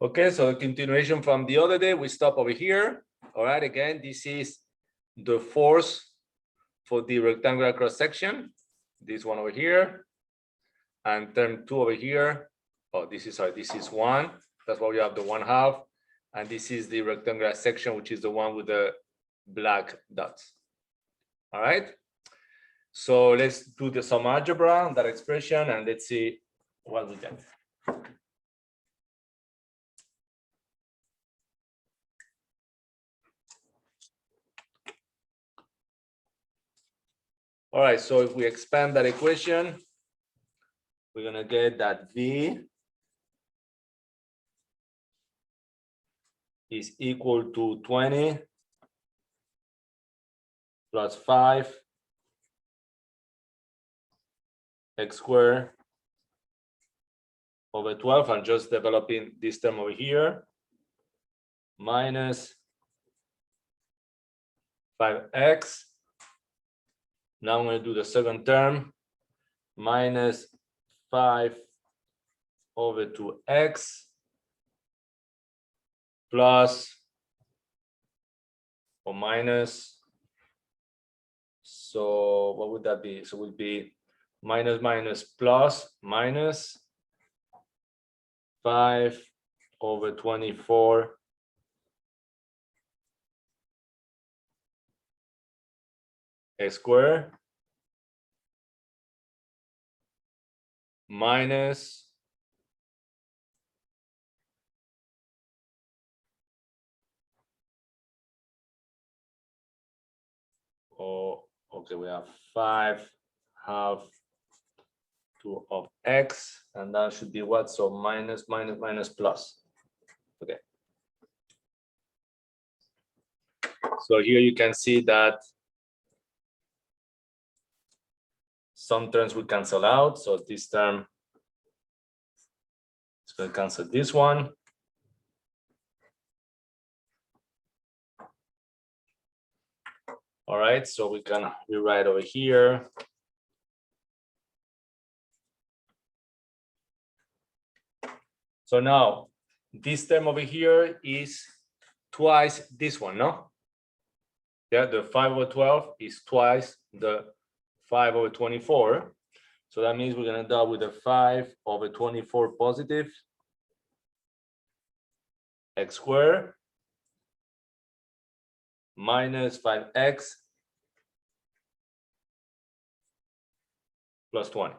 Okay, so the continuation from the other day, we stop over here. All right, again, this is the force for the rectangular cross section. This one over here, and term 2 over here. Oh, this is one. That's why we have the 1/2, and this is the rectangular section, which is the one with the black dots. All right. So let's do some algebra on that expression, and let's see what we get. All right, so if we expand that equation, we're gonna get that V is equal to 20 plus 5 x squared over 12. I'm just developing this term over here, minus 5x. Now I'm going to do the second term, minus 5 over 2x plus or minus. So what would that be? So it would be minus minus plus minus 5 over 24 x squared minus okay, we have 5 half 2 of x, and that should be what? So minus minus minus plus. Okay. So here you can see that some terms will cancel out. So this term is going to cancel this one. All right, so we can rewrite over here. So now this term over here is twice this one, no? Yeah, the 5 over 12 is twice the 5 over 24. So that means we're going to end up with a 5 over 24 positive x squared minus 5x plus 20.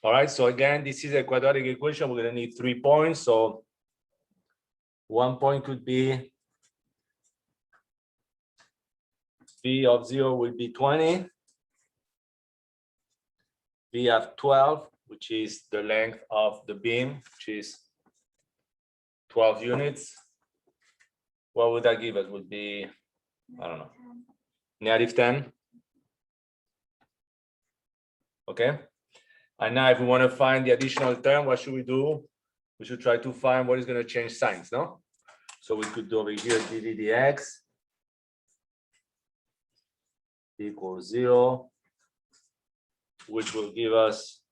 All right, so again, this is a quadratic equation. We're going to need 3 points. So 1 point could be V of 0 will be 20. V of 12, which is the length of the beam, which is 12 units. What would that give us? Would be, I don't know, negative 10. Okay. And now if we want to find the additional term, what should we do? We should try to find what is going to change signs, no? So we could do over here dv dx equals 0, which will give us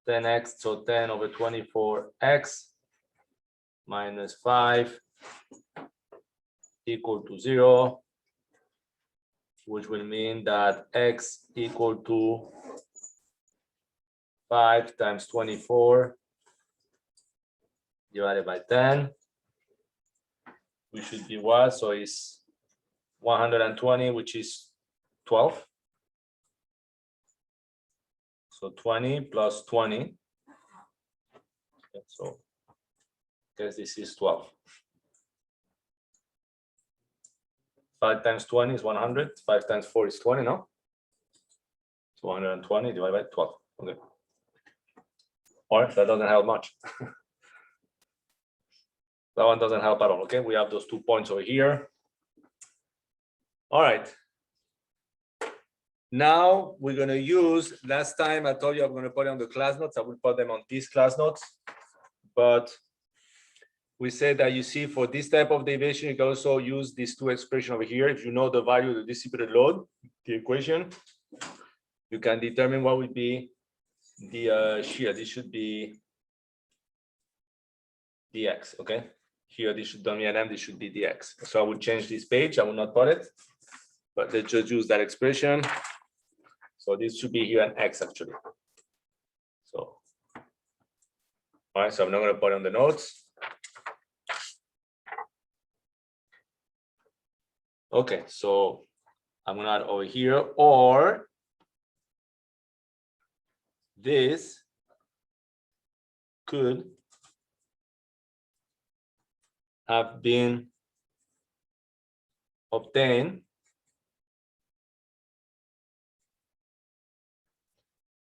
10x, so 10 over 24x minus 5 equal to 0, which will mean that x equal to 5 times 24 divided by 10. We should be what? So it's 120, which is 12. So 20 plus 20. Okay, so I guess this is 12. 5 times 20 is 100. 5 times 4 is 20, no? So 120 divided by 12. Okay. All right, that doesn't help much. That one doesn't help at all. Okay, we have those 2 points over here. All right. Now we're going to use, last time I told you I'm going to put it on the class notes. I will put them on these class notes. But we said that you see for this type of deviation, you can also use these 2 expressions over here. If you know the value of the distributed load, the equation, you can determine what would be the shear. This should be dx, okay? Here, this should be an m, this should be dx. So I will change this page. I will not put it, but let's just use that expression. So this should be here an x actually. So, all right, so I'm not going to put it on the notes. Okay, so I'm going to add over here, or this could have been obtained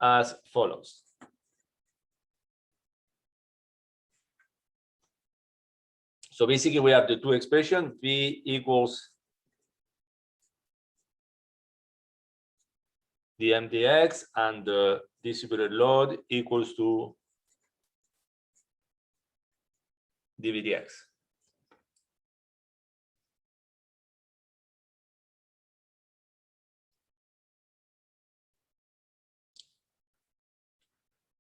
as follows. So basically we have the 2 expressions, V equals dm dx and the distributed load equals to dv dx.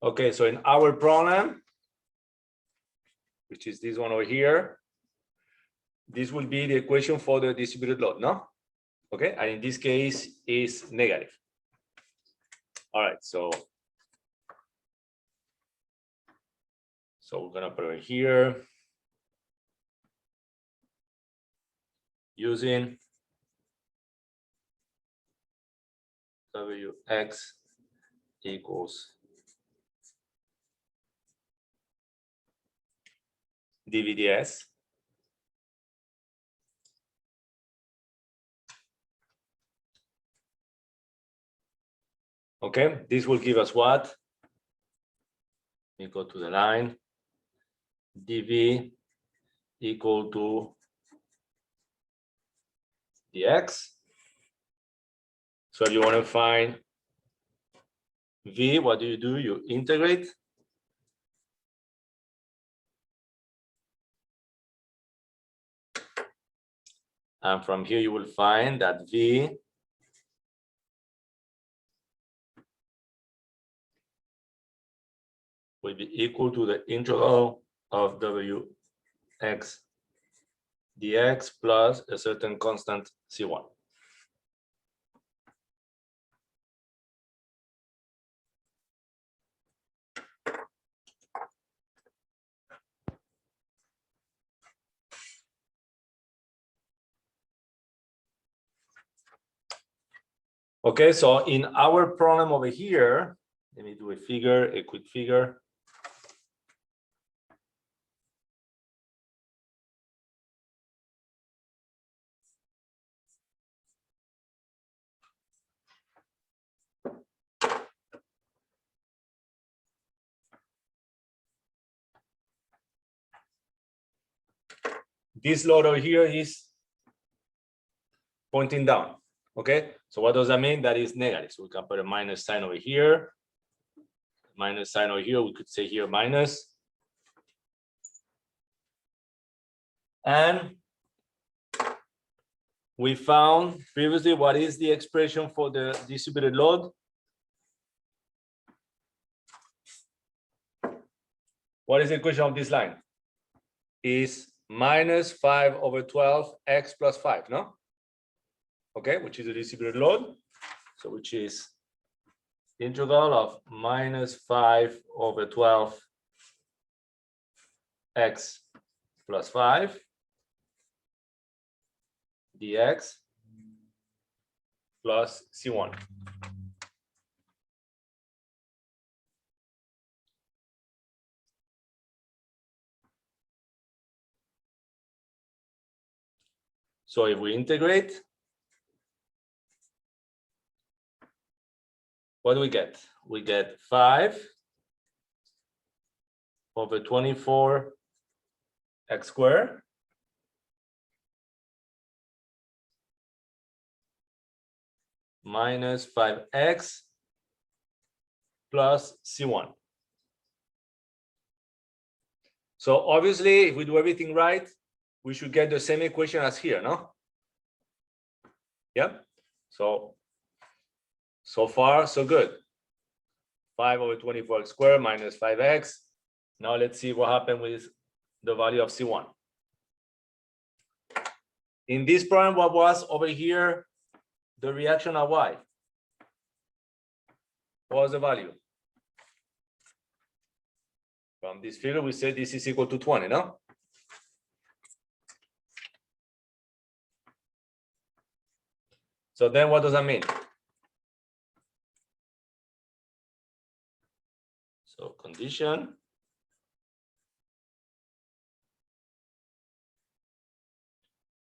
Okay, so in our problem, which is this one over here, this will be the equation for the distributed load, no? Okay, and in this case is negative. All right, so we're gonna put it here using Wx equals dvds. Okay, this will give us what? Let me go to the line. dv equal to dx. So if you want to find v, what do? You integrate. And from here you will find that v will be equal to the integral of Wx dx plus a certain constant C1. Okay, so in our problem over here, let me do a quick figure. This load over here is pointing down. Okay, so what does that mean? That is negative. So we can put a minus sign over here. Minus sign over here, we could say here minus. And we found previously what is the expression for the distributed load? What is the equation of this line? Is minus 5/12 x plus 5, no? Okay, which is the distributed load. So which is integral of minus 5/12 x plus 5 dx plus C1. So if we integrate, what do we get? We get 5/24 x squared minus 5x plus C1. So obviously, if we do everything right, we should get the same equation as here, no? Yeah. So far, so good. 5/24 squared minus 5x. Now let's see what happened with the value of C1. In this problem, what was over here the reaction of y? What was the value? From this figure, we said this is equal to 20, no? So then what does that mean? So condition.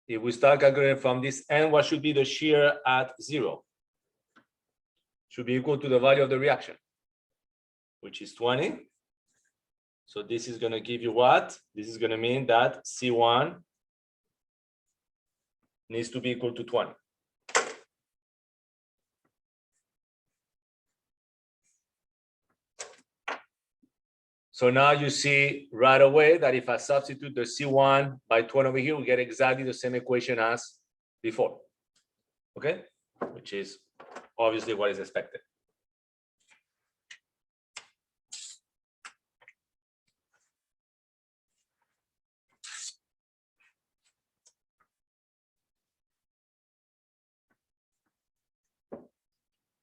If we start calculating from this end, what should be the shear at 0? Should be equal to the value of the reaction, which is 20. So this is going to give you what? This is going to mean that C1 needs to be equal to 20. So now you see right away that if I substitute the C1 by 20 over here, we get exactly the same equation as before. Okay? Which is obviously what is expected.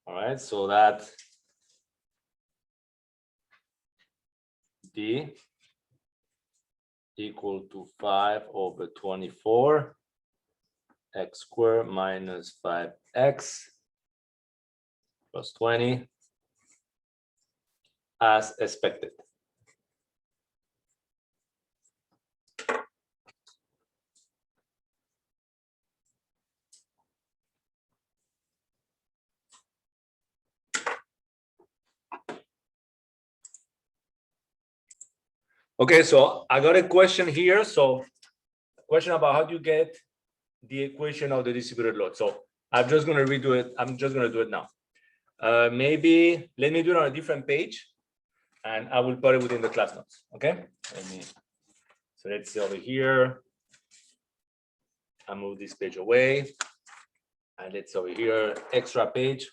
All right, so that D equal to 5/24 x squared minus 5x plus 20 as expected. Okay, so I got a question here. So question about how do you get the equation of the distributed load. So I'm just going to redo it. I'm just going to do it now. Maybe let me do it on a different page and I will put it within the class notes. Okay. So let's see over here. I move this page away and let's over here, extra page.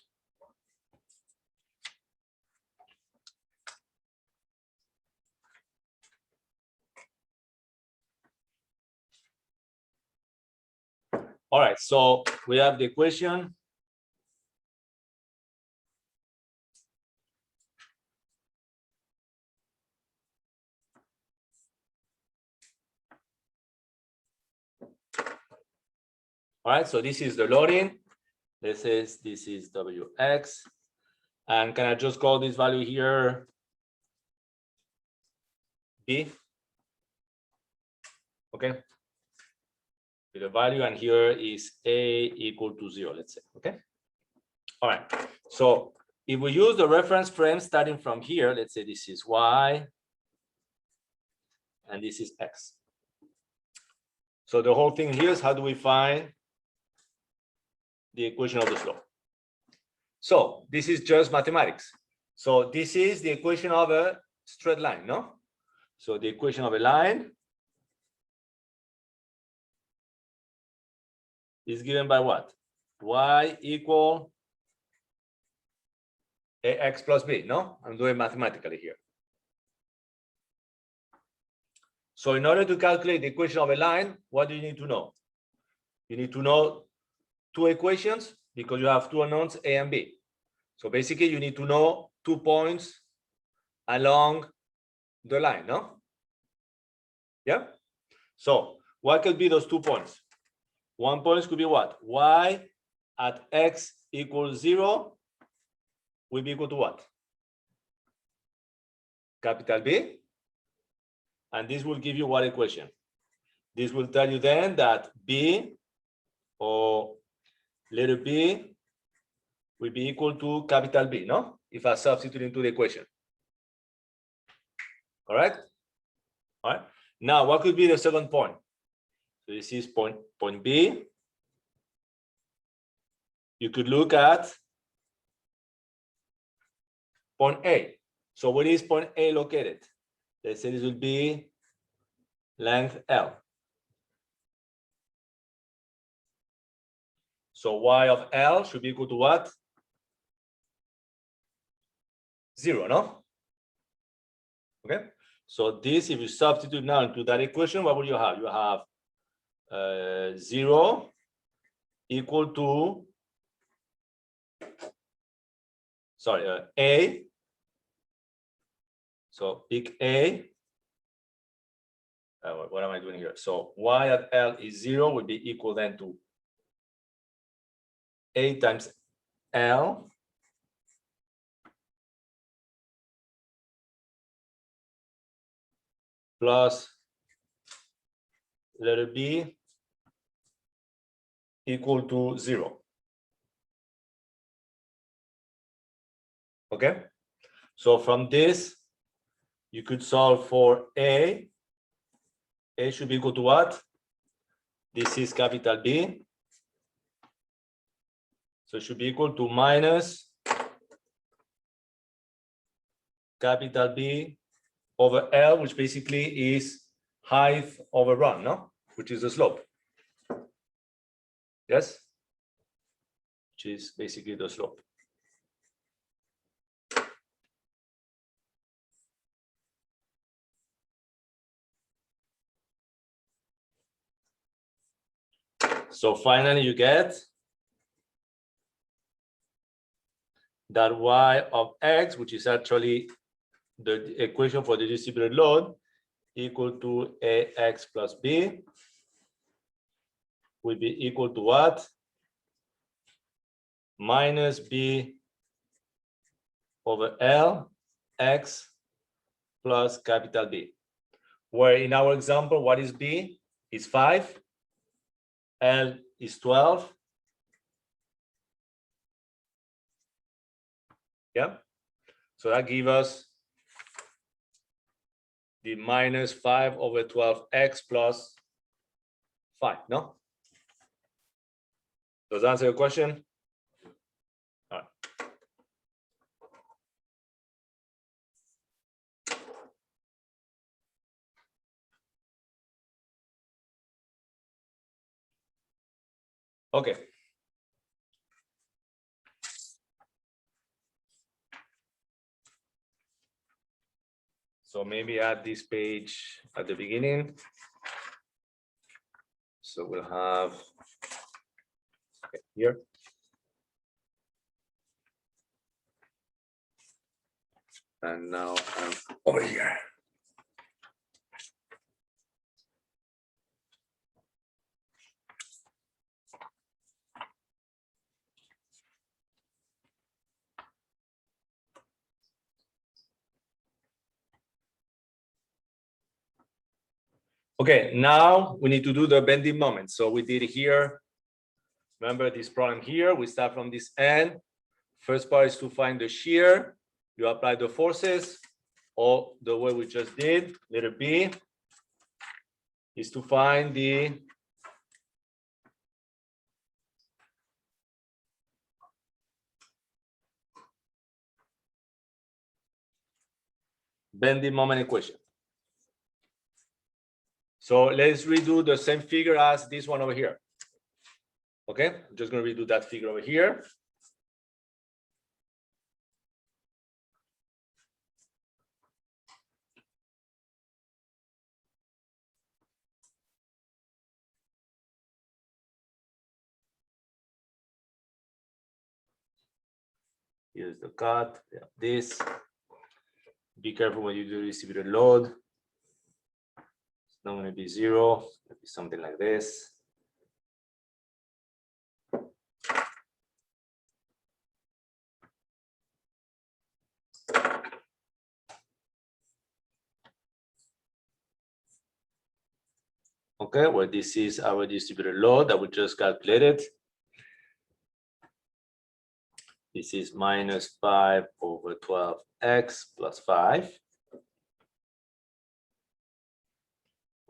All right, so we have the equation. All right, so this is the loading. This is Wx. And can I just call this value here B? Okay. With the value, and here is A equal to 0, let's say. Okay. All right. So if we use the reference frame starting from here, let's say this is Y and this is X. So the whole thing here is how do we find the equation of the slope? So this is just mathematics. So this is the equation of a straight line, no? So the equation of a line is given by what? Y equal AX plus B, no? I'm doing mathematically here. So in order to calculate the equation of a line, what do you need to know? You need to know two equations because you have two unknowns, A and B. So basically you need to know 2 points along the line, no? Yeah? So what could be those 2 points? 1 point could be what? Y at X equals 0 will be equal to what? Capital B. And this will give you what equation? This will tell you then that B or letter B will be equal to capital B, no? If I substitute into the equation. Correct? All right. Now, what could be the second point? So this is point B. You could look at point A. So where is point A located? Let's say this would be length L. So y of L should be equal to what? 0, no? Okay. So this, if you substitute now into that equation, what will you have? You have 0 equal to, sorry, A. So pick A. What am I doing here? So y at L is 0 would be equal then to A times L plus letter B equal to 0. Okay. So from this, you could solve for A. A should be equal to what? This is capital B. So it should be equal to minus capital B over L, which basically is height over run, no? Which is the slope. Yes? Which is basically the slope. So finally you get that y of x, which is actually the equation for the distributed load, equal to ax plus b, will be equal to what? Minus b over L x plus capital B. Where in our example, what is b? Is 5. L is 12. Yeah. So that gives us the minus 5 over 12x plus 5, no? Does that answer your question? All right. Okay. So maybe add this page at the beginning. So we'll have here. And now I'm over here. Okay, now we need to do the bending moment. So we did here. Remember this problem here, we start from this end. First part is to find the shear. You apply the forces, or the way we just did, letter B, is to find the bending moment equation. So let's redo the same figure as this one over here. Okay, I'm just going to redo that figure over here. Here's the cut. We have this. Be careful when you do distributed load. It's not going to be 0. It's going to be something like this. Okay, well, this is our distributed load that we just calculated. This is minus 5 over 12x plus 5.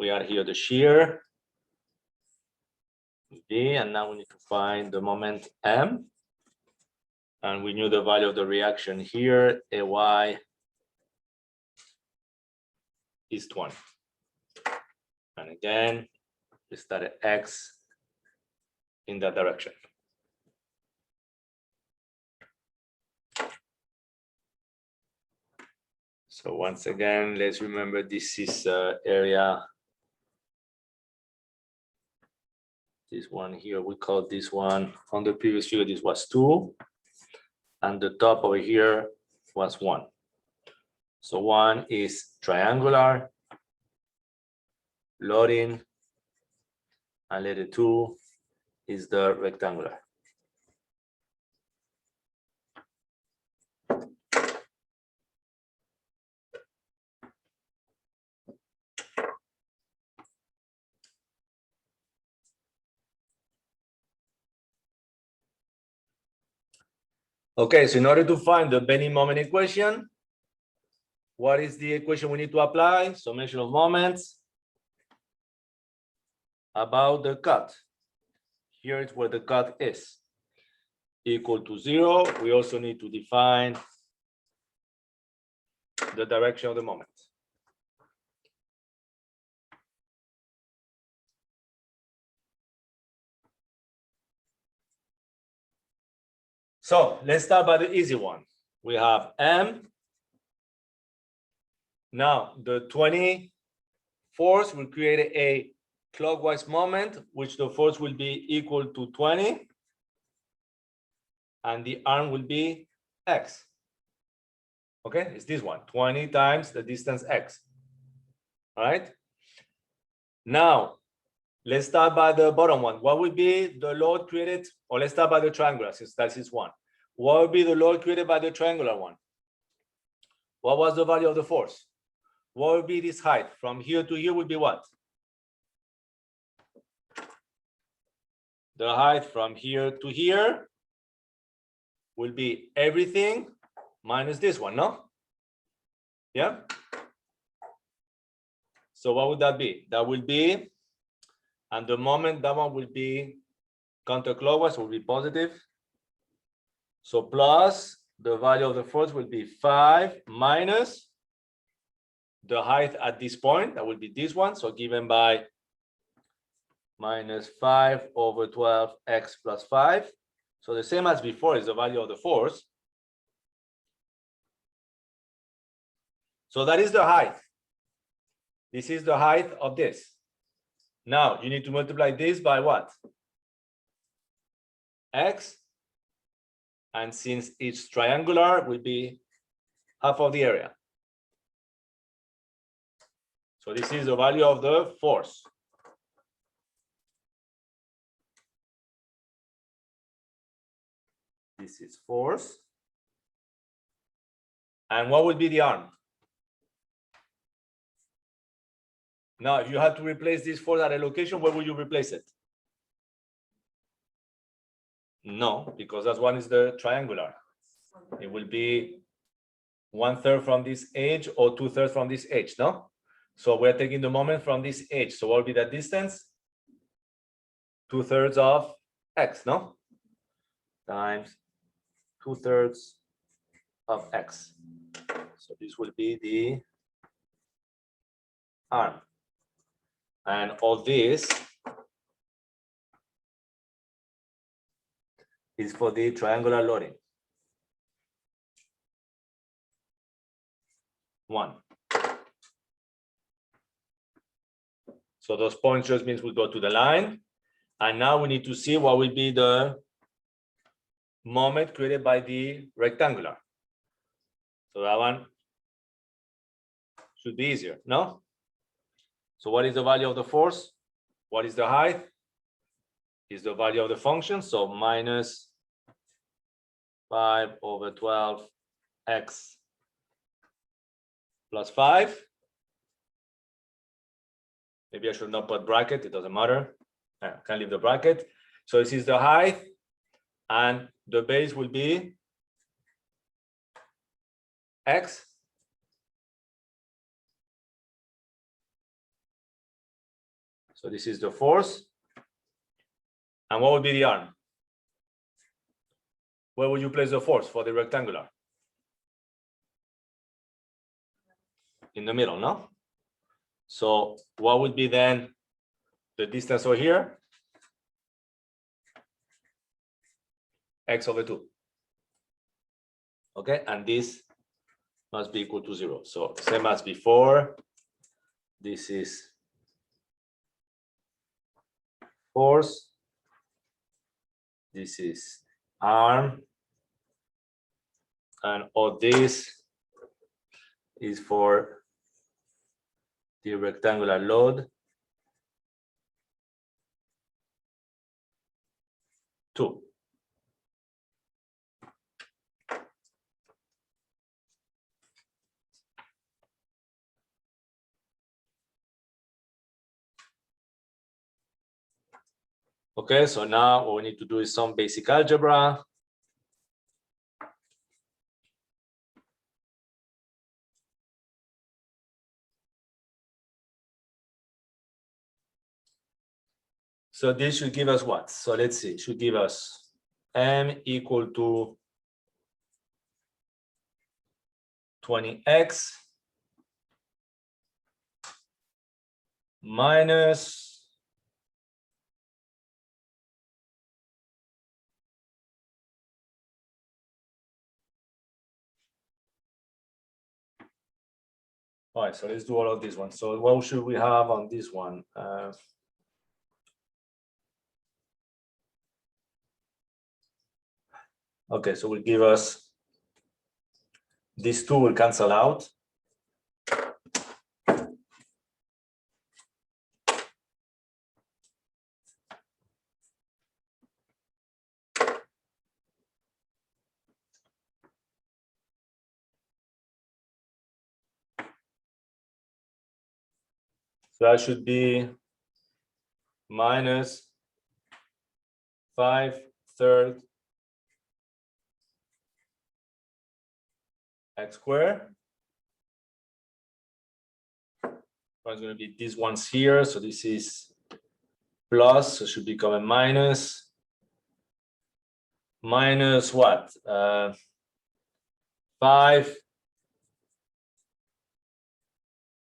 We are here the shear. Okay, and now we need to find the moment M. And we knew the value of the reaction here, AY is 20. And again, we started X in that direction. So once again, let's remember this is area. This one here, we call this one on the previous figure, this was 2. And the top over here was 1. So 1 is triangular, loading, and letter 2 is the rectangular. Okay, so in order to find the Bendy moment equation, what is the equation we need to apply? Summation of moments about the cut. Here is where the cut is. Equal to 0. We also need to define the direction of the moment. So let's start by the easy one. We have M. Now the 20 force will create a clockwise moment, which the force will be equal to 20. And the arm will be X. Okay, it's this one, 20 times the distance X. All right. Now, let's start by the bottom one. What would be the load created? Or let's start by the triangular, since that is one. What would be the load created by the triangular one? What was the value of the force? What would be this height? From here to here would be what? The height from here to here will be everything minus this one, no? Yeah? So what would that be? That will be, and the moment that one will be counterclockwise, will be positive. So plus the value of the force will be 5 minus the height at this point, that will be this one. So given by minus 5 over 12 x plus 5. So the same as before is the value of the force. So that is the height. This is the height of this. Now you need to multiply this by what? X. And since it's triangular, will be half of the area. So this is the value of the force. This is force. And what would be the arm? Now, if you had to replace this force at a location, where would you replace it? No, because that one is the triangular. It will be 1/3 from this edge or 2/3 from this edge, no? So we're taking the moment from this edge. So what will be that distance? 2/3 of x, no? Times 2/3 of x. So this will be the arm. And all this is for the triangular loading. 1. So those points just means we go to the line. And now we need to see what will be the moment created by the rectangular. So that one should be easier, no? So what is the value of the force? What is the height? Is the value of the function. So minus 5 over 12 x plus 5. Maybe I should not put bracket, it doesn't matter. I can leave the bracket. So this is the height, and the base will be x So this is the force. And what would be the arm? Where would you place the force for the rectangular? In the middle, no? So what would be then the distance over here? X over 2. Okay, and this must be equal to 0. So same as before, this is force, this is arm, and all this is for the rectangular load 2. Okay, so now what we need to do is some basic algebra. So this should give us what? So let's see, it should give us m equal to 20x minus all right, so let's do all of these ones. So what should we have on this one? Okay, so we'll give us these two will cancel out. So that should be minus 5/3 x squared. It's going to be these ones here. So this is plus, so it should become a minus. Minus what? 5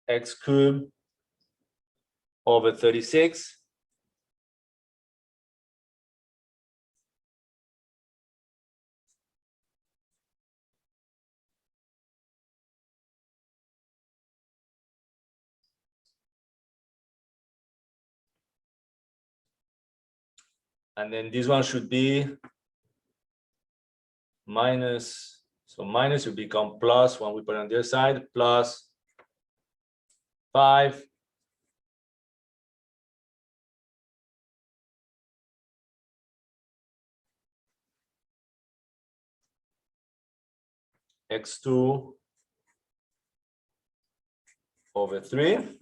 x cubed over 36. And then this one should be minus, so minus will become plus when we put it on the other side, plus 5 x2 over 3.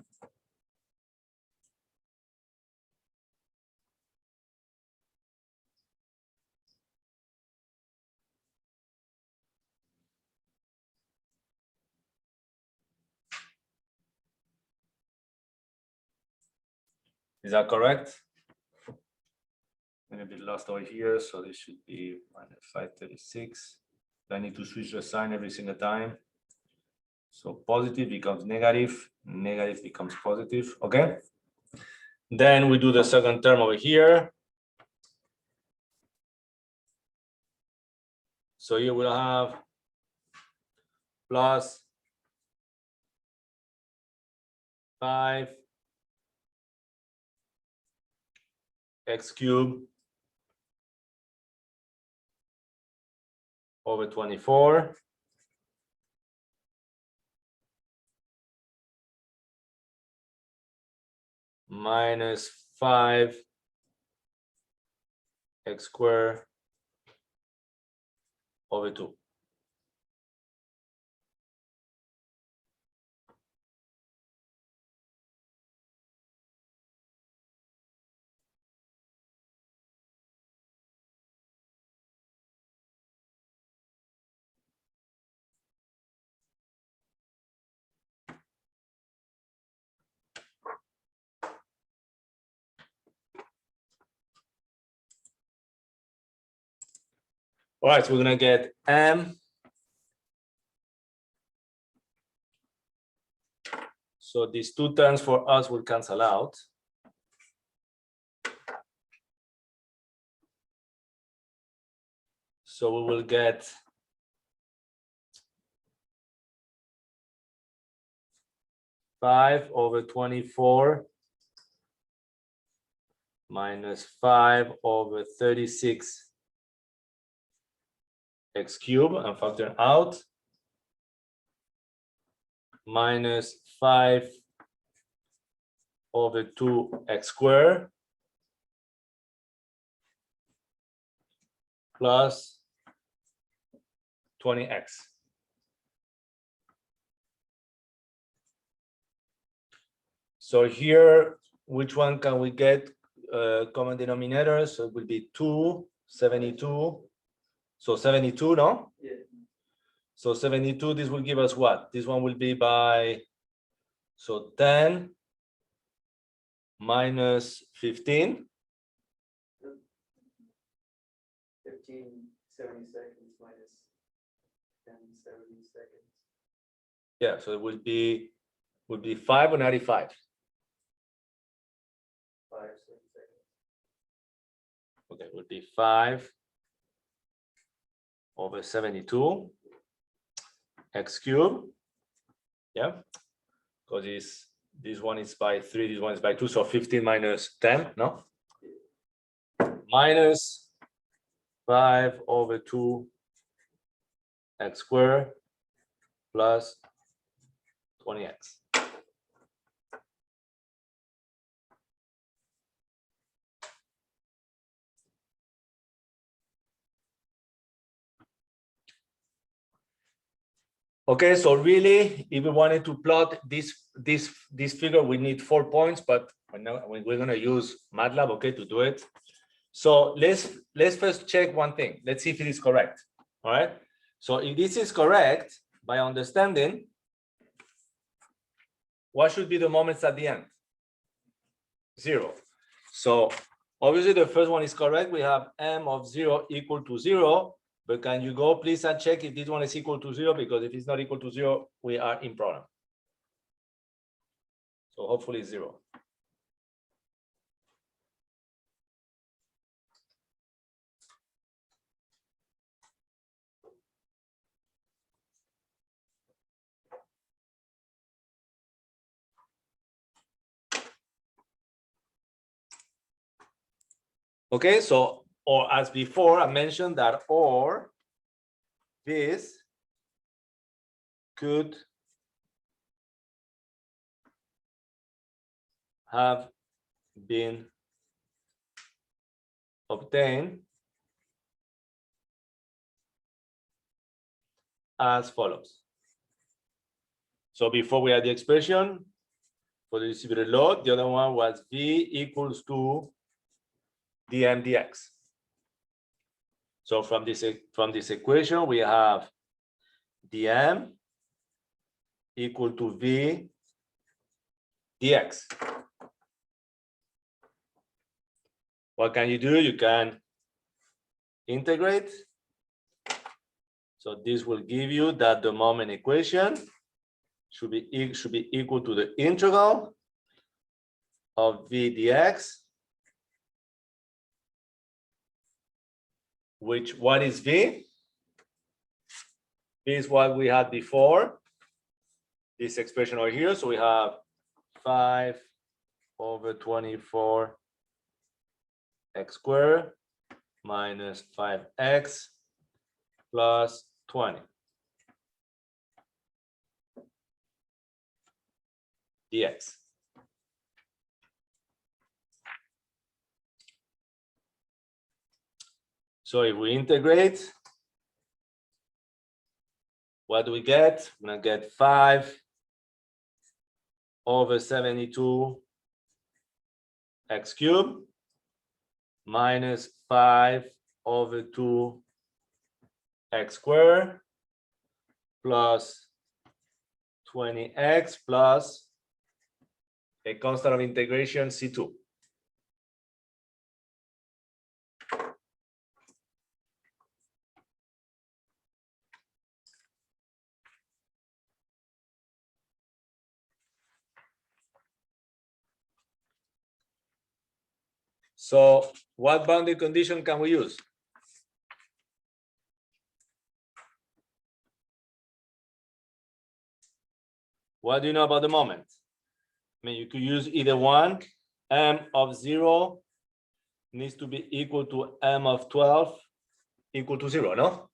Is that correct? I'm a bit lost over here, so this should be minus 536. I need to switch the sign every single time. So positive becomes negative, negative becomes positive, okay? Then we do the second term over here. So you will have plus 5 x cubed over 24 minus 5 x squared over 2. All right, so we're gonna get M. So these two terms for us will cancel out. So we will get (5/24) minus 5/36 x cubed, and factor out, minus 5/2 x squared plus 20x. So here, which one can we get common denominator? So it will be 272. So 72, no? Yeah. So 72, this will give us what? This one will be by, so 10 minus 15. 1570 seconds minus 1070 seconds. Yeah, so it would be 5 or 95. 570 seconds. Okay, it would be 5/72 x cubed. Yeah, because this one is by 3, this one is by 2, so 15 minus 10, no? Minus 5/2 x squared plus 20x. Okay, so really, if we wanted to plot this figure, we need 4 points, but we're gonna use Matlab, okay, to do it. So let's first check one thing. Let's see if it is correct. All right. So if this is correct, by understanding, what should be the moments at the end? 0. So obviously the first one is correct. We have M of 0 equal to 0. But can you go please and check if this one is equal to 0? Because if it's not equal to 0, we are in problem. So hopefully 0. Okay, so, or as before, I mentioned that or this could have been obtained as follows. So before we had the expression for the distributed load, the other one was V equals to dm dx. So from this equation, we have dm equal to V dx. What can you do? You can integrate. So this will give you that the moment equation should be equal to the integral of V dx, which what is V? V is what we had before, this expression over here. So we have 5/24 x squared minus 5x plus 20 dx. So if we integrate, what do we get? We're gonna get 5/72 x cubed minus 5/2 x squared plus 20x plus a constant of integration C2. So what boundary condition can we use? What do you know about the moment? I mean, you could use either one. M of 0 needs to be equal to M of 12 equal to 0, no?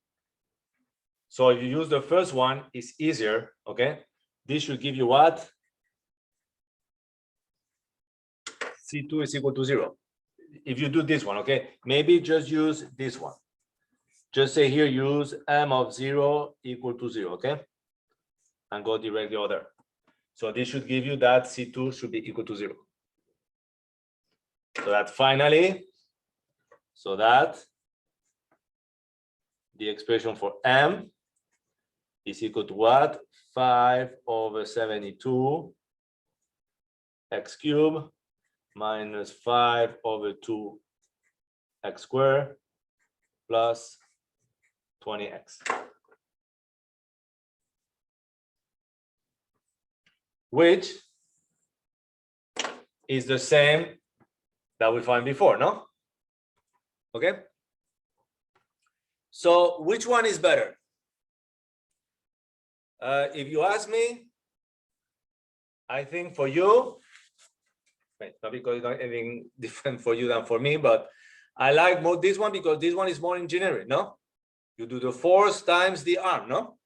So if you use the first one, it's easier, okay? This should give you what? C2 is equal to 0. If you do this one, okay? Maybe just use this one. Just say here, use M of 0 equal to 0, okay? And go directly over there. So this should give you that C2 should be equal to 0. So that finally, so that the expression for M is equal to what? 5/72 x cubed minus 5/2 x squared plus 20x. Which is the same that we found before, no? Okay. So which one is better? If you ask me, I think for you, not because it's not anything different for you than for me, but I like more this one because this one is more engineering, no? You do the force times the arm, no?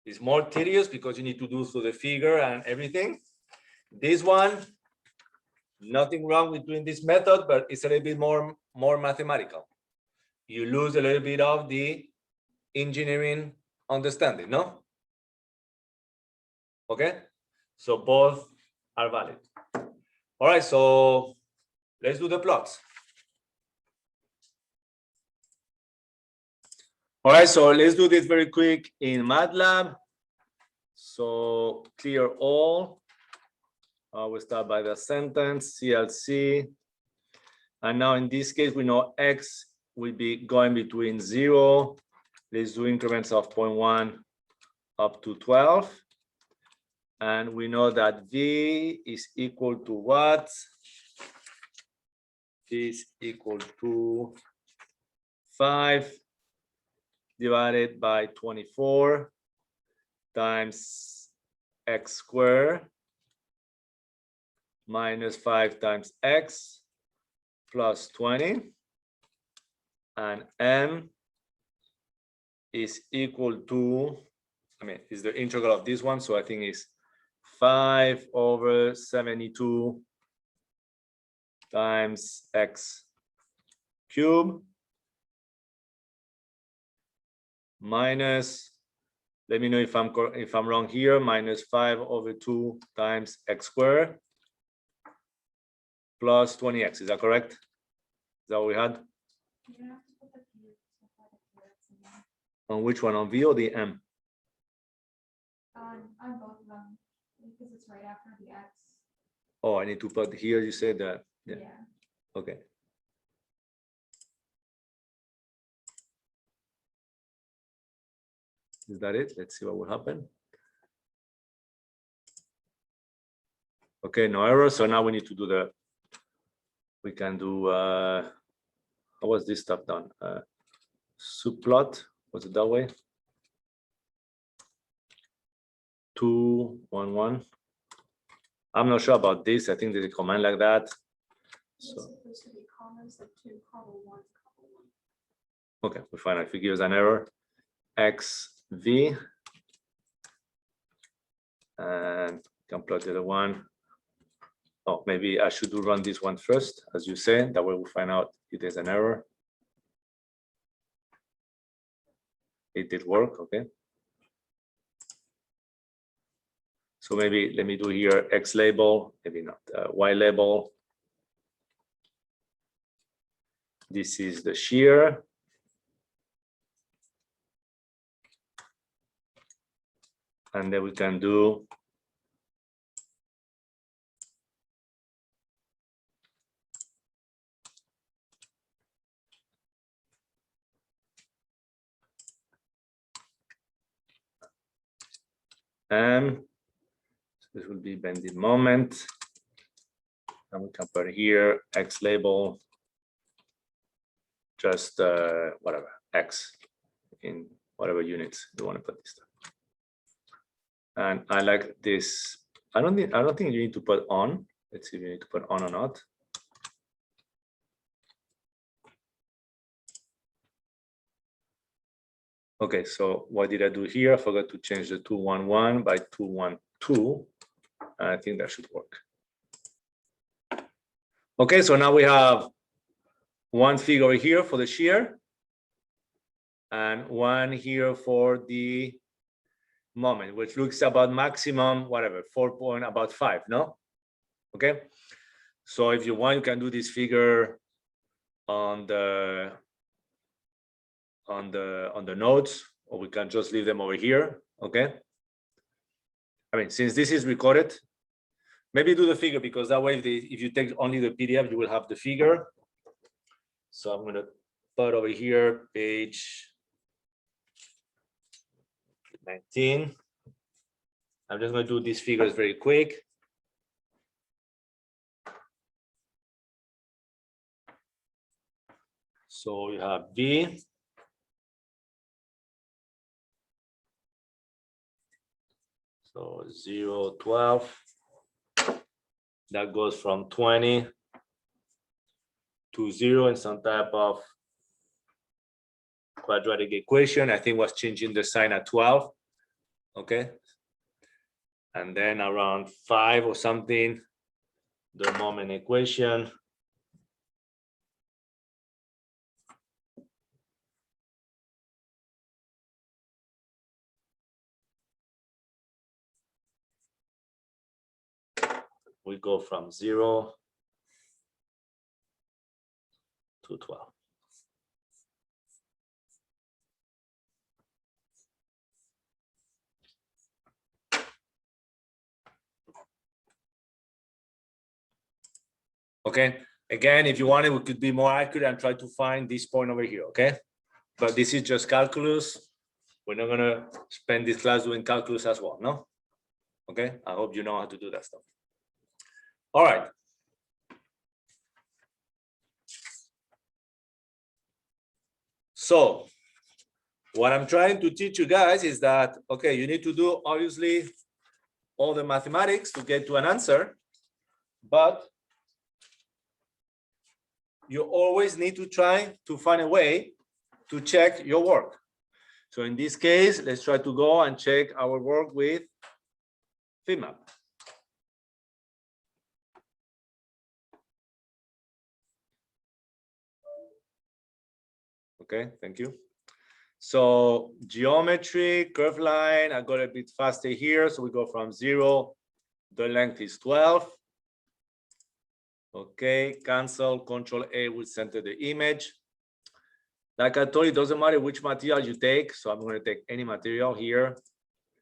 It's more tedious because you need to do through the figure and everything. This one, nothing wrong with doing this method, but it's a little bit more mathematical. You lose a little bit of the engineering understanding, no? Okay, so both are valid. All right, so let's do the plots. All right, so let's do this very quick in Matlab. So clear all. We start by the sentence, CLC. And now in this case, we know X will be going between 0. Let's do increments of 0.1 up to 12. And we know that V is equal to what? V is equal to 5 divided by 24 times x squared minus 5 times x plus 20. And M is equal to, I mean, is the integral of this one. So I think it's 5/72 times x cubed minus, let me know if I'm wrong here, minus 5/2 times x squared plus 20x. Is that correct? Is that what we had? Yeah. On which one? On V or the M? On both of them, because it's right after the X. Oh, I need to put here, you said that. Yeah. Okay. Is that it? Let's see what will happen. Okay, no error. So now we need to do we can do, how was this stuff done? Subplot, was it that way? 2, 1, 1. I'm not sure about this. I think there's a command like that. So, supposed to be commas, like 2, comma 1, comma 1. okay, we find out if it gives an error. XV and can plot the other one. Oh, maybe I should run this one first, as you say. That way we'll find out if there's an error. It did work, okay. So maybe let me do here X label, maybe not Y label. This is the shear. And then we can do this will be bendy moment. And we can put here X label, just whatever, X in whatever units you want to put this stuff. And I like this. I don't think you need to put on. Let's see if you need to put on or not. Okay, so what did I do here? I forgot to change the 211 by 212. I think that should work. Okay, so now we have one figure here for the shear and one here for the moment, which looks about maximum, whatever, 4.5, no? Okay, so if you want, you can do this figure on the notes, or we can just leave them over here. Okay, I mean, since this is recorded, maybe do the figure, because that way if you take only the PDF, you will have the figure. So I'm going to put over here page 19. I'm just going to do these figures very quick. So you have B. So 0, 12. That goes from 20 to 0 in some type of quadratic equation. I think was changing the sign at 12. Okay. And then around 5 or something, the moment equation. We go from 0 to 12. Okay, again, if you wanted, we could be more accurate and try to find this point over here, okay? But this is just calculus. We're not gonna spend this class doing calculus as well, no? Okay, I hope you know how to do that stuff. All right. So what I'm trying to teach you guys is that, okay, you need to do obviously all the mathematics to get to an answer, but you always need to try to find a way to check your work. So in this case, let's try to go and check our work with FEMAP. Okay, thank you. So geometry, curved line, I got a bit faster here. So we go from 0, the length is 12. Okay, cancel, Control A will center the image. Like I told you, it doesn't matter which material you take. So I'm going to take any material here.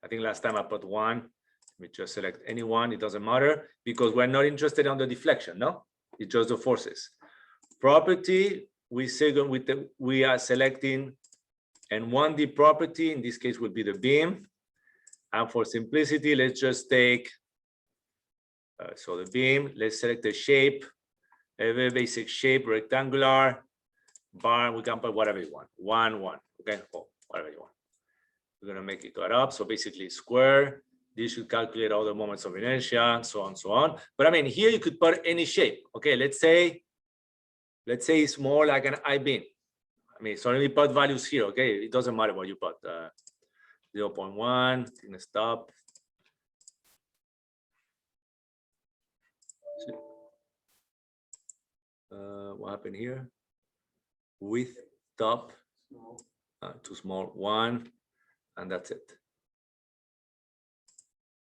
I think last time I put one. Let me just select any one. It doesn't matter because we're not interested on the deflection. No, it's just the forces. Property, we are selecting and 1D property. In this case would be the beam. And for simplicity, let's just take so the beam, let's select the shape, a very basic shape, rectangular, bar, we can put whatever you want, 1, 1, okay, oh, whatever you want. We're gonna make it cut up, so basically square, this should calculate all the moments of inertia, so on, so on. But I mean, here you could put any shape, okay, let's say it's more like an I-beam. I mean, so let me put values here, okay, it doesn't matter what you put, 0.1, gonna stop. What happened here? Width, top, too small, 1, and that's it.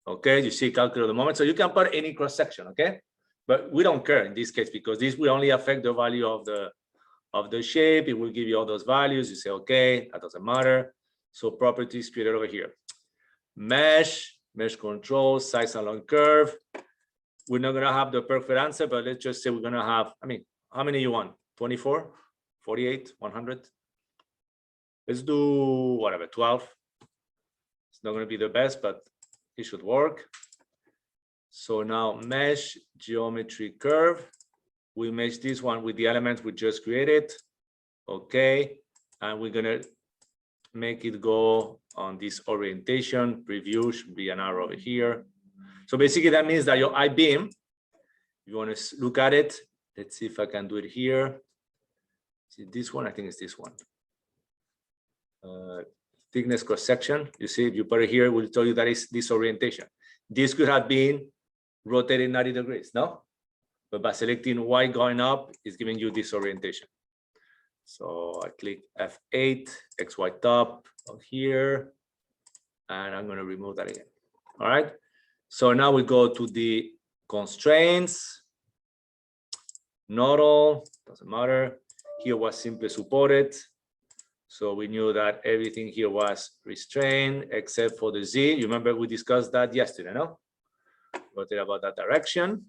Okay, you see, calculate the moment. So you can put any cross section, okay? But we don't care in this case because this will only affect the value of the shape. It will give you all those values. You say, okay, that doesn't matter. So properties created over here. Mesh control, size along curve. We're not gonna have the perfect answer, but let's just say we're gonna have, I mean, how many you want? 24, 48, 100? Let's do whatever, 12. It's not gonna be the best, but it should work. So now mesh geometry curve. We mesh this one with the elements we just created. Okay, and we're gonna make it go on this orientation. Preview should be an arrow over here. So basically that means that your I-beam, you want to look at it. Let's see if I can do it here. See this one, I think it's this one. Thickness cross section. You see, if you put it here, it will tell you that is this orientation. This could have been rotated 90 degrees, no? But by selecting Y going up, it's giving you this orientation. So I click F8, XY top of here, and I'm going to remove that again. All right. So now we go to the constraints. Not all, doesn't matter. Here was simply supported. So we knew that everything here was restrained except for the Z. You remember we discussed that yesterday, no? Rotate about that direction.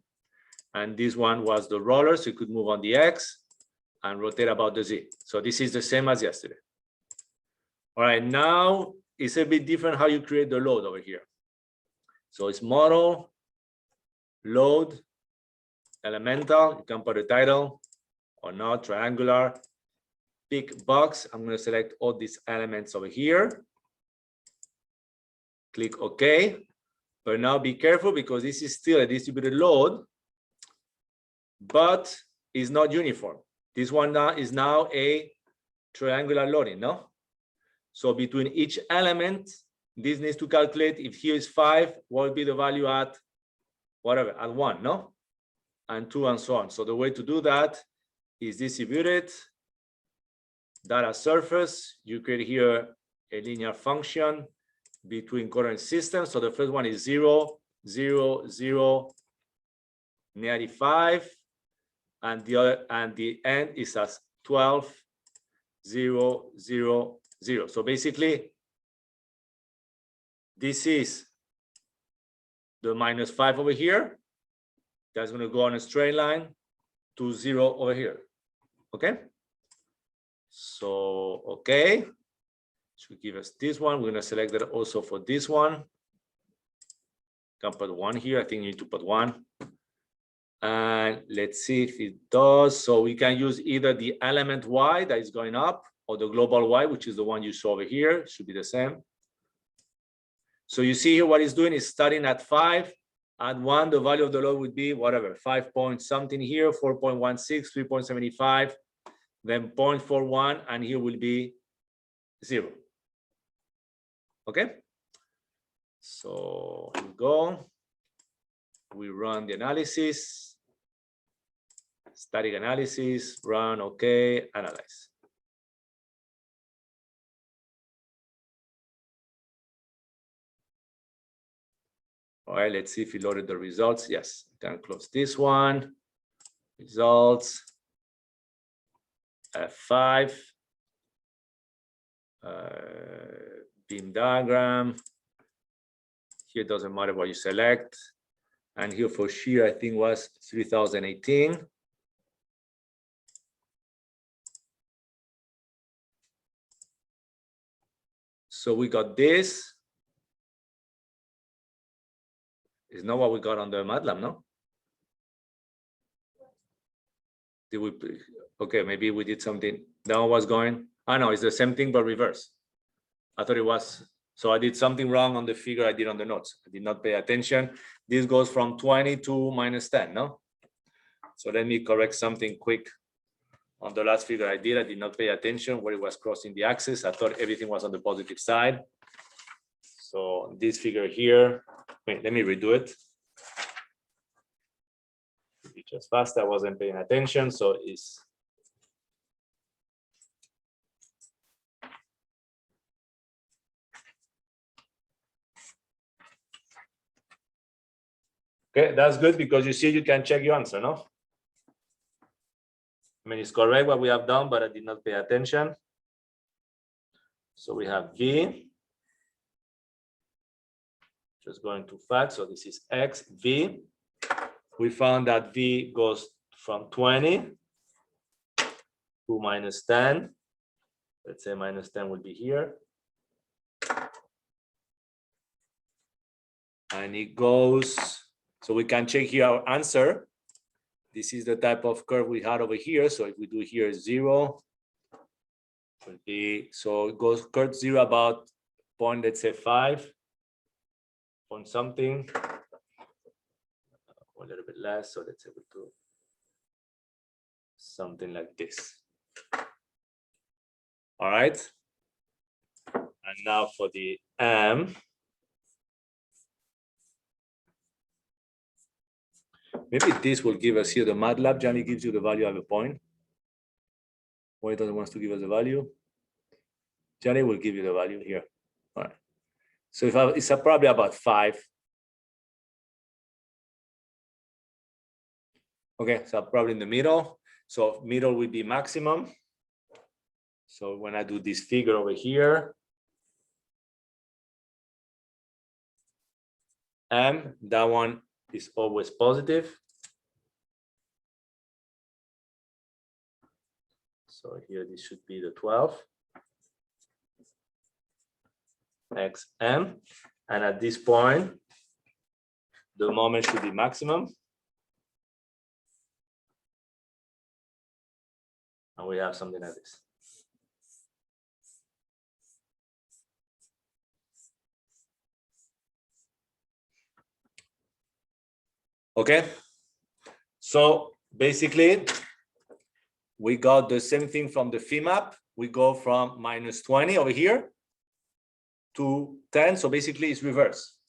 And this one was the roller, so you could move on the X and rotate about the Z. So this is the same as yesterday. All right, now it's a bit different how you create the load over here. So it's model, load, elemental. You can put a title or not, triangular. Pick box. I'm going to select all these elements over here. Click OK. But now be careful because this is still a distributed load, but it's not uniform. This one now is now a triangular loading, no? So between each element, this needs to calculate if here is 5, what will be the value at whatever, at 1, no? And 2 and so on. So the way to do that is distributed data surface. You create here a linear function between coordinate systems. So the first one is 0, 0, 0, -5, and the other and the end is as 12, 0, 0, 0. So basically, this is the -5 over here. That's going to go on a straight line to 0 over here. Okay. So okay. Should give us this one. We're going to select that also for this one. Can put 1 here. I think you need to put 1. And let's see if it does. So we can use either the element Y that is going up or the global Y, which is the one you saw over here. It should be the same. So you see here what it's doing is starting at 5. At 1, the value of the load would be whatever, 5 point something here, 4.16, 3.75, then 0.41, and here will be 0. Okay. So here we go. We run the analysis. Static analysis, run, okay, analyze. All right, let's see if we loaded the results. Yes, can close this one. Results. F5. Beam diagram. Here it doesn't matter what you select. And here for shear, I think was 3018. So we got this. It's not what we got on the Matlab, no? Did we? Okay, maybe we did something. That one was going. I know it's the same thing but reverse. I thought it was. So I did something wrong on the figure I did on the notes. I did not pay attention. This goes from 20 to -10, no? So let me correct something quick. On the last figure I did not pay attention where it was crossing the axis. I thought everything was on the positive side. So this figure here, wait, let me redo it. It's just fast, I wasn't paying attention. So it's okay, that's good because you see you can check your answer, no? I mean, it's correct what we have done, but I did not pay attention. So we have V. Just going too fast. So this is X, V. We found that V goes from 20 to -10. Let's say -10 will be here. And it goes So we can check here our answer. This is the type of curve we had over here. So if we do here 0, would be, so it goes curve 0 about point, let's say 5 on something, or a little bit less. So let's say we do something like this. All right. And now for the M. Maybe this will give us here the Matlab. Johnny gives you the value of a point. Why doesn't want to give us the value? Johnny will give you the value here. All right. So if it's probably about 5. Okay, so probably in the middle. So middle will be maximum. So when I do this figure over here, M, that one is always positive. So here this should be the 12. XM. And at this point, the moment should be maximum. And we have something like this. Okay, so basically we got the same thing from the FEMAP. We go from -20 over here to 10. So basically it's reverse.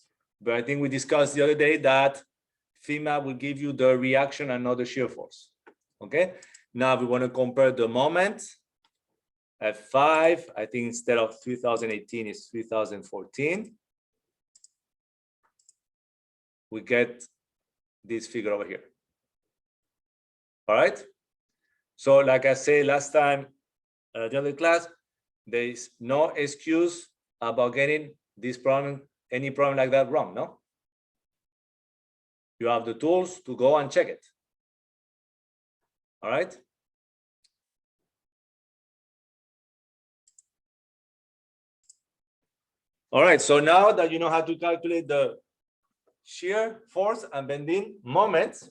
But I think we discussed the other day that FEMAP will give you the reaction and not the shear force. Okay, now we want to compare the moment at 5. I think instead of 2018 it's 2014. We get this figure over here. All right. So like I said last time, the other class, there is no excuse about getting this problem, any problem like that wrong, no? You have the tools to go and check it. All right. All right, so now that you know how to calculate the shear force and bending moments,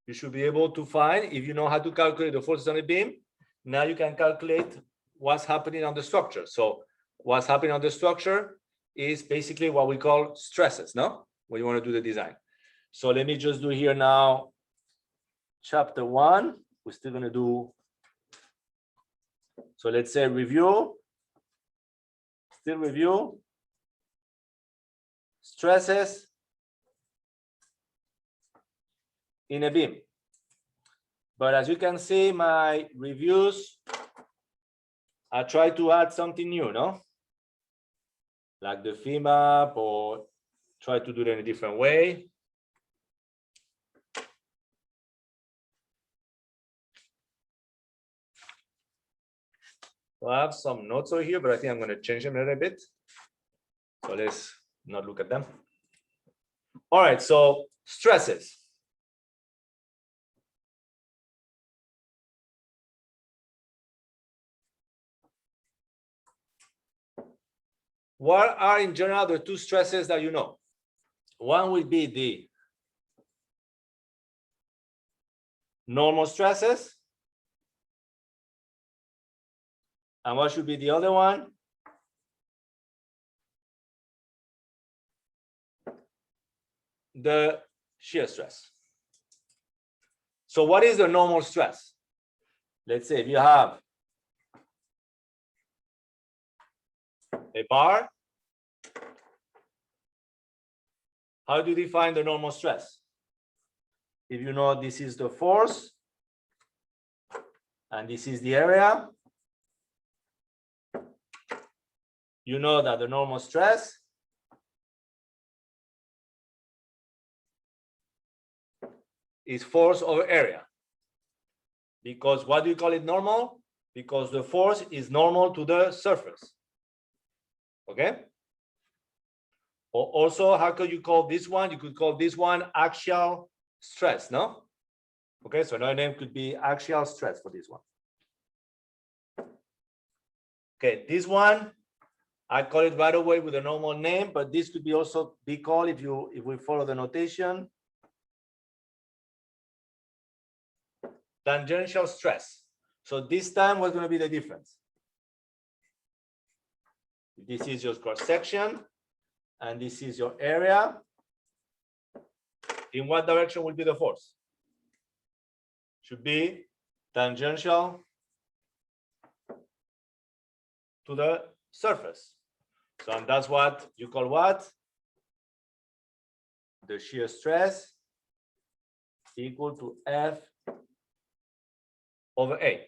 you should be able to find, if you know how to calculate the forces on the beam, now you can calculate what's happening on the structure. So what's happening on the structure is basically what we call stresses, no? When you want to do the design. So let me just do here now, chapter 1. We're still going to do, so let's say review, still review, stresses in a beam. But as you can see, my reviews, I try to add something new, no? Like the FEMAP, or try to do it in a different way. So I have some notes over here, but I think I'm going to change them a little bit. So let's not look at them. All right, so stresses. What are in general the two stresses that you know? One will be the normal stresses. And what should be the other one? The shear stress. So what is the normal stress? Let's say if you have a bar, how do you define the normal stress? If you know this is the force and this is the area, you know that the normal stress is force over area. Because what do you call it normal? Because the force is normal to the surface. Okay? Or also, how could you call this one? You could call this one axial stress, no? Okay, so another name could be axial stress for this one. Okay, this one, I call it right away with a normal name, but this could be also be called if we follow the notation. Tangential stress. So this time, what's going to be the difference? This is your cross section, and this is your area. In what direction will be the force? Should be tangential to the surface. So and that's what you call what? The shear stress equal to F over A.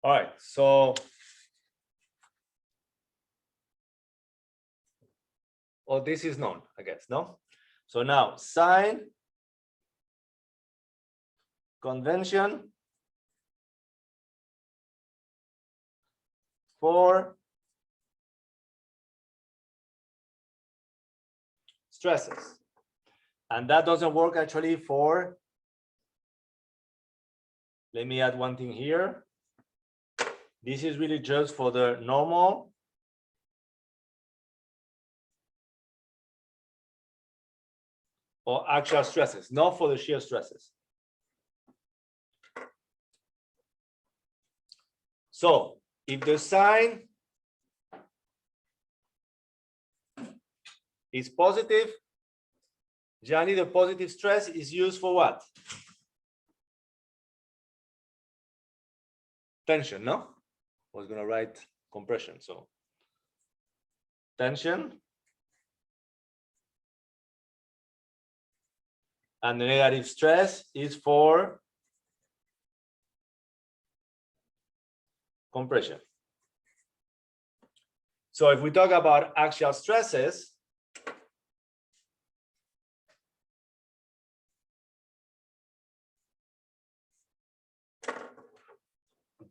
All right, so this is known, I guess, no? So now sign convention for stresses. And that doesn't work actually for, let me add one thing here. This is really just for the normal or axial stresses, not for the shear stresses. So if the sign is positive, generally the positive stress is used for what? Tension, no? I was going to write compression, so tension. And the negative stress is for compression. So if we talk about axial stresses,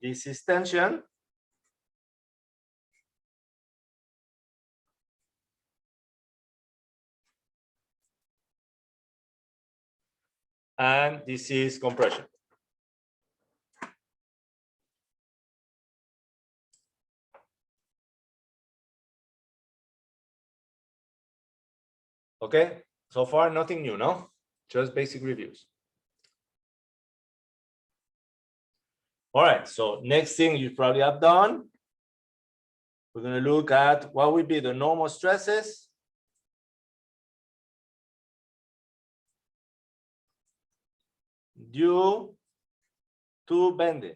this is tension. And this is compression. Okay, so far nothing new, no? Just basic reviews. All right, so next thing you probably have done, we're going to look at what would be the normal stresses due to bending.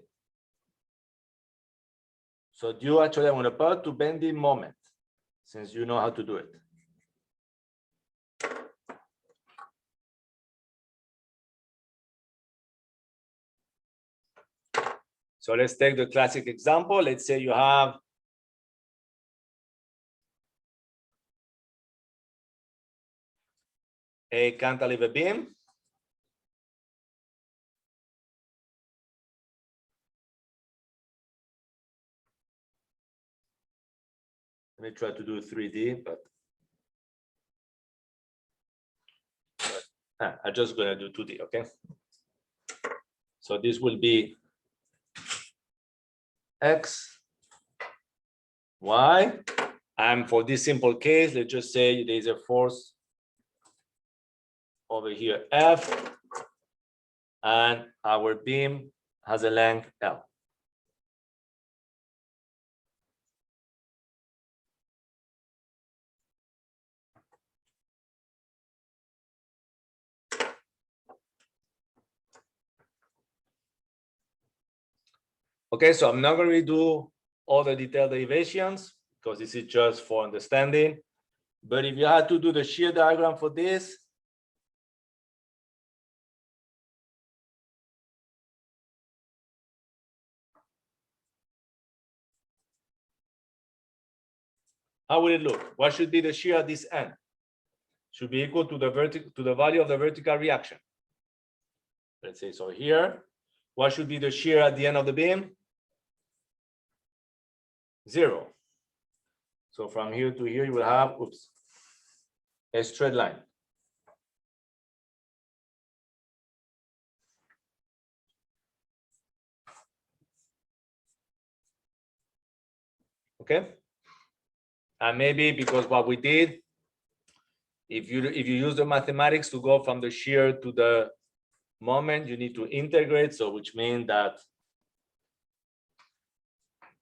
So due, actually, I'm going to put to bending moment, since you know how to do it. So let's take the classic example. Let's say you have a cantilever beam. Let me try to do 3D, but I'm just going to do 2D, okay? So this will be X, Y, and for this simple case, let's just say there's a force over here, F, and our beam has a length L. Okay, so I'm not going to redo all the detailed derivations because this is just for understanding. But if you had to do the shear diagram for this, how would it look? What should be the shear at this end? Should be equal to the value of the vertical reaction. Let's say so here. What should be the shear at the end of the beam? 0. So from here to here, you will have, oops, a straight line. Okay. And maybe because what we did, if you use the mathematics to go from the shear to the moment, you need to integrate. So which means that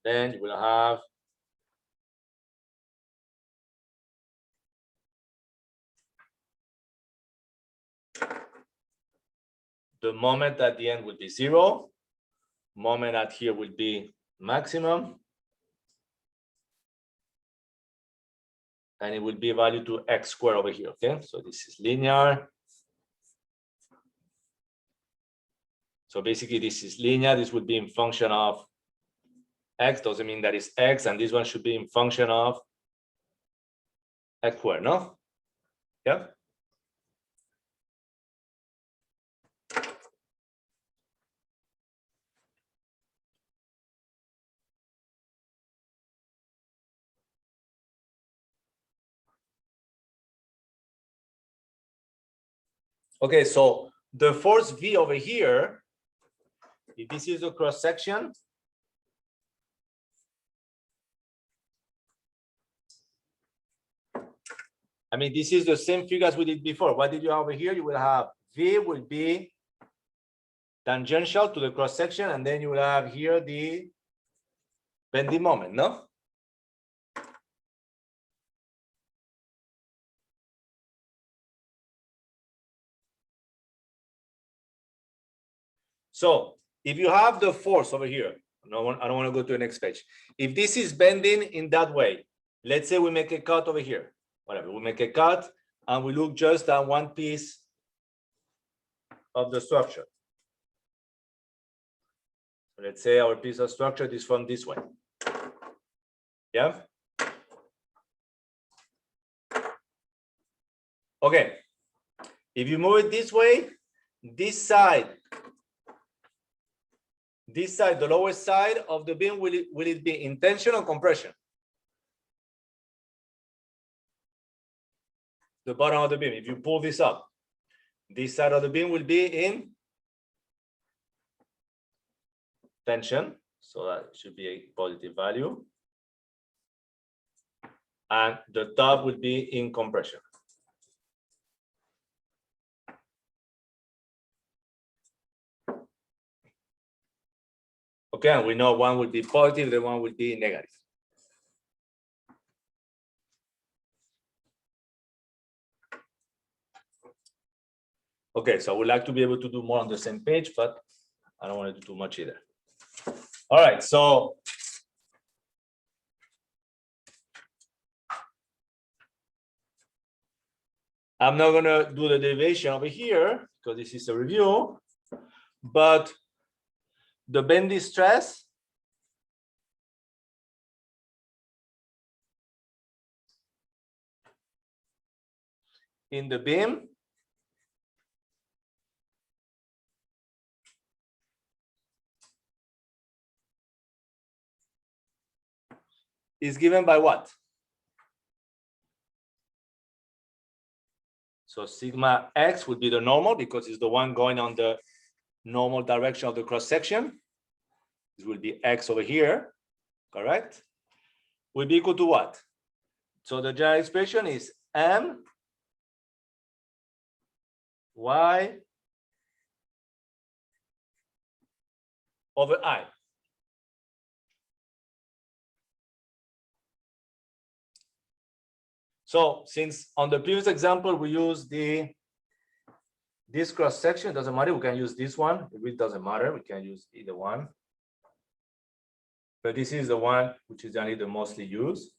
then you will have the moment at the end will be 0. Moment at here will be maximum. And it will be value to x squared over here, okay? So this is linear. So basically this is linear. This would be in function of x, doesn't mean that it's x, and this one should be in function of x squared, no? Yeah? Okay, so the force V over here, if this is a cross section, I mean, this is the same figure as we did before. What did you have over here? You will have V will be tangential to the cross section, and then you will have here the bending moment, no? So if you have the force over here, I don't want to go to the next page. If this is bending in that way, let's say we make a cut over here, whatever, we make a cut and we look just at one piece of the structure. Let's say our piece of structure is from this way. Yeah. Okay. If you move it this way, this side, the lower side of the beam, will it be in tension or compression? The bottom of the beam, if you pull this up, this side of the beam will be in tension, so that should be a positive value. And the top would be in compression. Okay, and we know one would be positive, the one would be negative. Okay, so I would like to be able to do more on the same page, but I don't want to do too much either. All right, so I'm not going to do the derivation over here because this is a review, but the Bendy stress in the beam is given by what? So sigma x would be the normal because it's the one going on the normal direction of the cross section. This will be x over here, correct? Will be equal to what? So the general expression is m y over I. So since on the previous example we use this cross section, doesn't matter, we can use this one. It really doesn't matter, we can use either one. But this is the one which is generally the mostly used.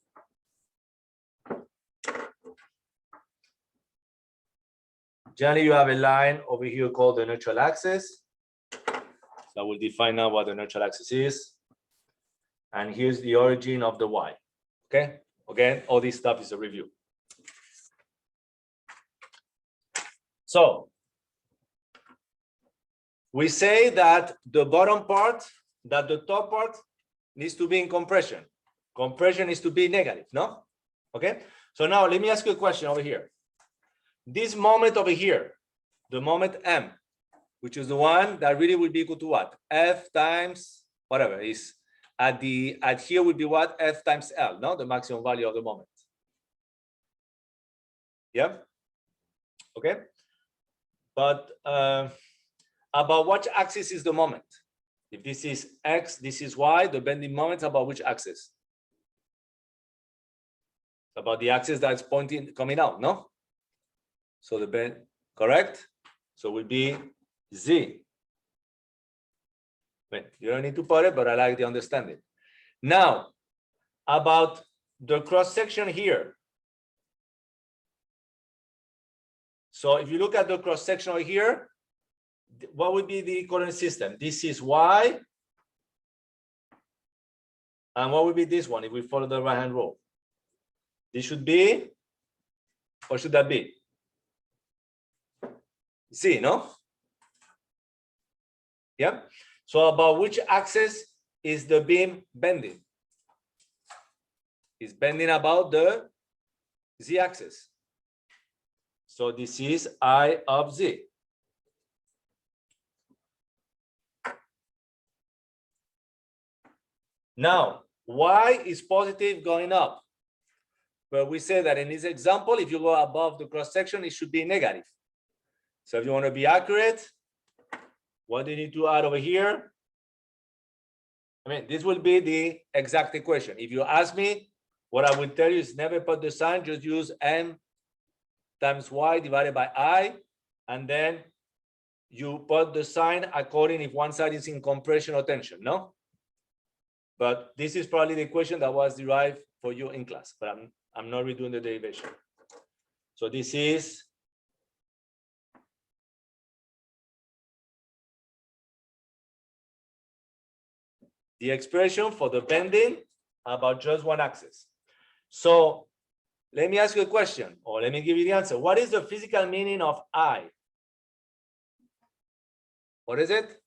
Generally, you have a line over here called the neutral axis. So I will define now what the neutral axis is. And here's the origin of the y. Okay, again, all this stuff is a review. So we say that the bottom part, that the top part needs to be in compression. Compression is to be negative, no? Okay. So now let me ask you a question over here. This moment over here, the moment M, which is the one that really will be equal to what? F times whatever is at here would be what? F times L, no? The maximum value of the moment. Yeah. Okay. But about what axis is the moment? If this is X, this is Y, the bending moment about which axis? About the axis that's pointing, coming out, no? So the bend, correct? So it will be Z. Wait, you don't need to put it, but I like the understanding. Now, about the cross section here. So if you look at the cross section over here, what would be the coordinate system? This is Y. And what would be this one if we follow the right-hand rule? This should be, what should that be? Z, no? Yeah. So about which axis is the beam bending? It's bending about the Z axis. So this is I of Z. Now, Y is positive going up. But we say that in this example, if you go above the cross section, it should be negative. So if you want to be accurate, what do you need to add over here? I mean, this will be the exact equation. If you ask me, what I will tell you is never put the sign, just use M times Y divided by I, and then you put the sign according if one side is in compression or tension, no? But this is probably the equation that was derived for you in class, but I'm not redoing the derivation. So this is the expression for the bending about just one axis. So let me ask you a question, or let me give you the answer. What is the physical meaning of I? What is it?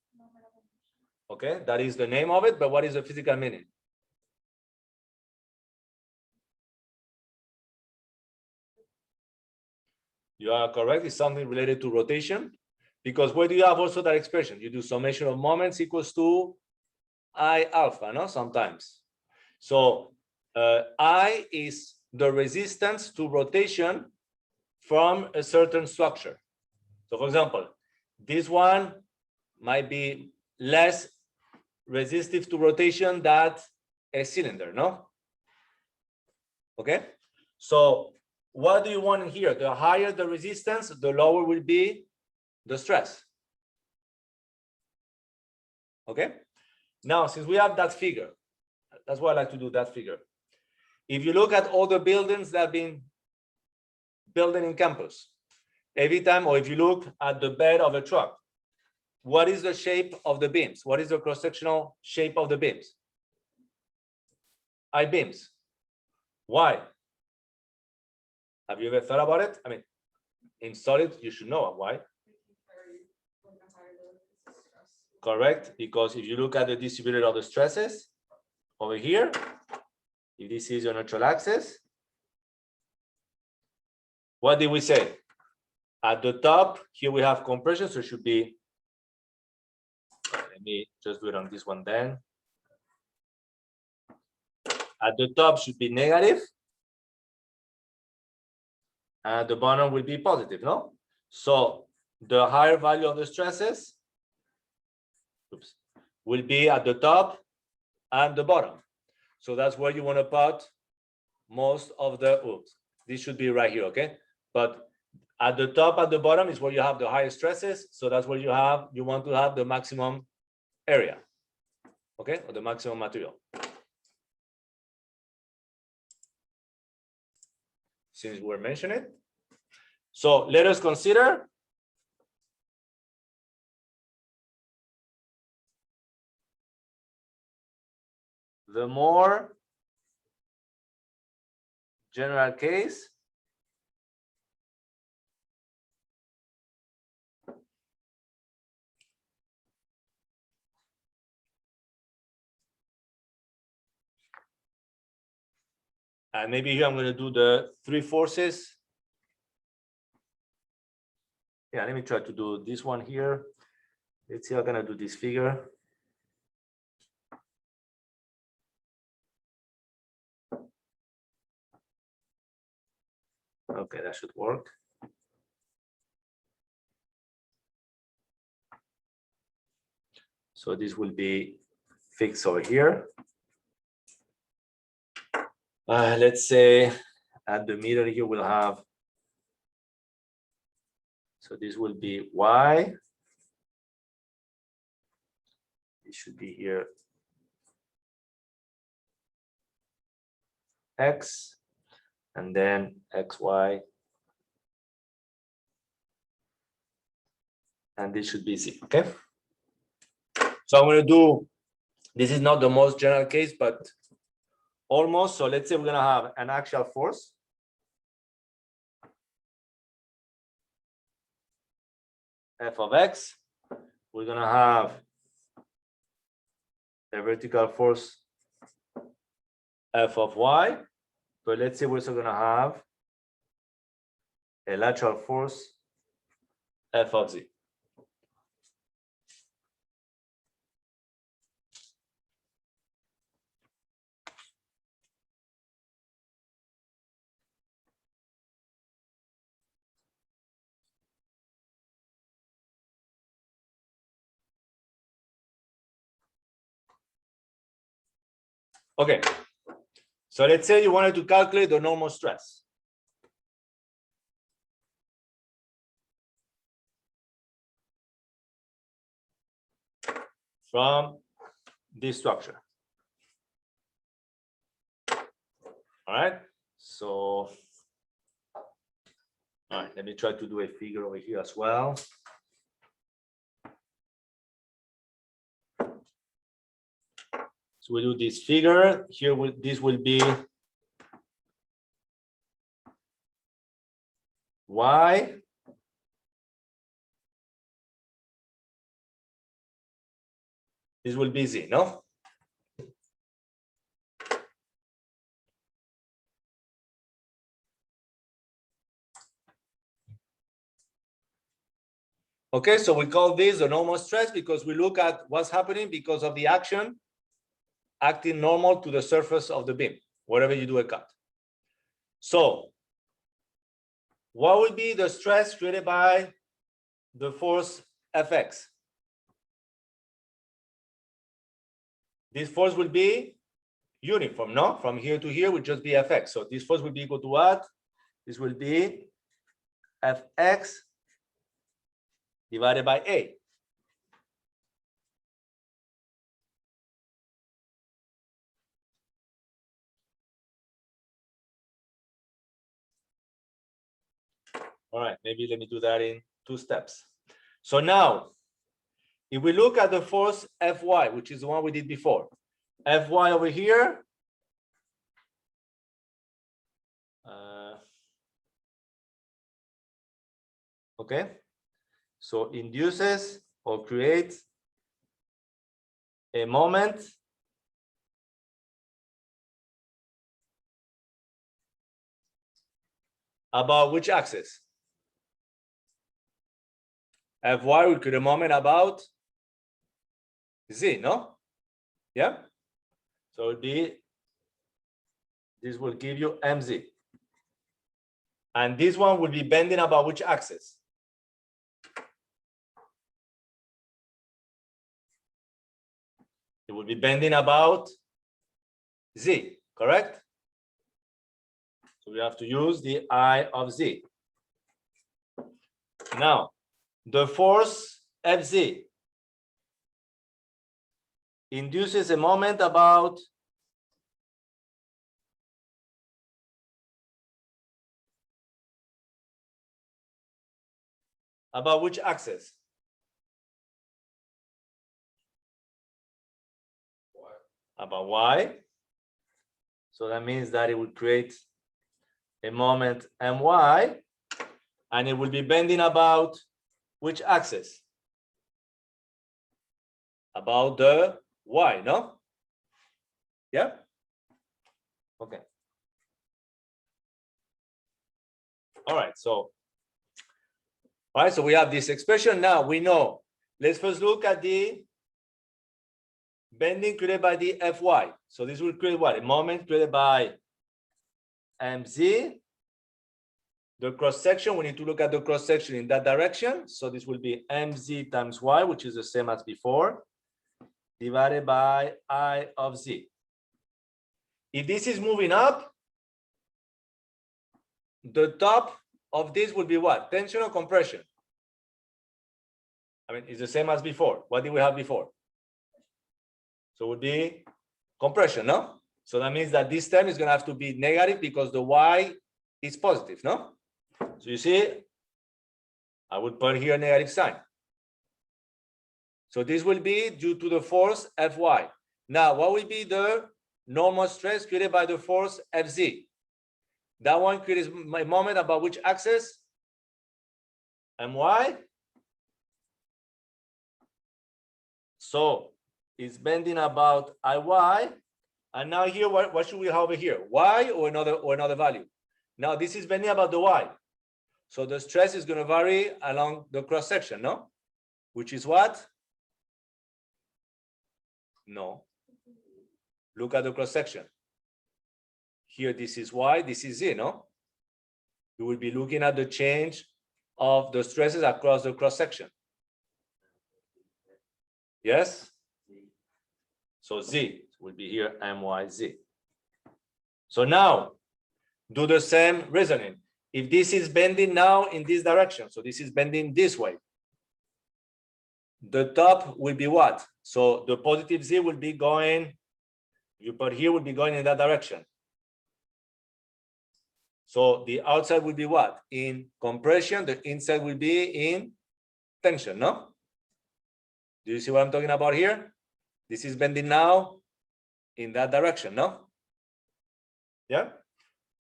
Okay, that is the name of it, but what is the physical meaning? You are correct, it's something related to rotation, because where do you have also that expression? You do summation of moments equals to I alpha, no, sometimes. So I is the resistance to rotation from a certain structure. So for example, this one might be less resistive to rotation than a cylinder, no? Okay, so what do you want in here? The higher the resistance, the lower will be the stress. Okay, now since we have that figure, that's why I like to do that figure. If you look at all the buildings that have been building in campus, every time, or if you look at the bed of a truck, what is the shape of the beams? What is the cross-sectional shape of the beams? I-beams. Why? Have you ever thought about it? I mean, in solid, you should know why. Correct, because if you look at the distributor of the stresses over here, if this is your neutral axis, what did we say? At the top, here we have compression, so it should be, let me just do it on this one then. At the top should be negative, and the bottom will be positive, no? So the higher value of the stresses will be at the top and the bottom. So that's where you want to put most of the, oops, this should be right here, okay? But at the top, at the bottom is where you have the highest stresses. So that's where you want to have the maximum area, okay? Or the maximum material. Since we're mentioning it. So let us consider the more general case And maybe here I'm going to do the three forces. Yeah, let me try to do this one here. Let's see how I'm going to do this figure. Okay, that should work. So this will be fixed over here. Let's say at the middle here we'll have, so this will be y. It should be here x, and then xy, and this should be z. Okay. So I'm going to do, this is not the most general case, but almost. So let's say we're going to have an axial force. F of x. We're going to have a vertical force F of y. But let's say we're also going to have a lateral force F of z. Okay, so let's say you wanted to calculate the normal stress. From this structure. All right, so, all right, let me try to do a figure over here as well. So we do this figure here. This will be y. This will be z, no? Okay, so we call this the normal stress because we look at what's happening because of the action acting normal to the surface of the beam, wherever you do a cut. So what would be the stress created by the force Fx? This force will be uniform, no? From here to here would just be Fx. So this force will be equal to what? This will be Fx divided by A. All right, maybe let me do that in 2 steps. So now, if we look at the force Fy, which is the one we did before, Fy over here, okay, so induces or creates a moment about which axis? Fy will create a moment about z, no? Yeah. So it'll be, this will give you mz. And this one will be bending about which axis? It will be bending about z, correct? So we have to use the I of z. Now, the force Fz induces a moment about which axis? About y. So that means that it would create a moment my, and it will be bending about which axis? About the y, no? Yeah? Okay. All right, so we have this expression. Now we know. Let's first look at the bending created by the Fy. So this will create what? A moment created by mz. The cross section, we need to look at the cross section in that direction. So this will be mz times y, which is the same as before, divided by I of z. If this is moving up, the top of this would be what? Tension or compression? I mean, it's the same as before. What did we have before? So it would be compression, no? So that means that this term is going to have to be negative because the y is positive, no? So you see, I would put here a negative sign. So this will be due to the force Fy. Now, what will be the normal stress created by the force Fz? That one creates a moment about which axis? My. So it's bending about Iy. And now here, what should we have over here? Y or another value? Now this is bending about the y. So the stress is going to vary along the cross section, no? Which is what? No. Look at the cross section. Here, this is y, this is z, no? You will be looking at the change of the stresses across the cross section. Yes? So z will be here, myz. So now, do the same reasoning. If this is bending now in this direction, so this is bending this way, the top will be what? So the positive z will be going, you put here, will be going in that direction. So the outside will be what? In compression, the inside will be in tension, no? Do you see what I'm talking about here? This is bending now in that direction, no? Yeah?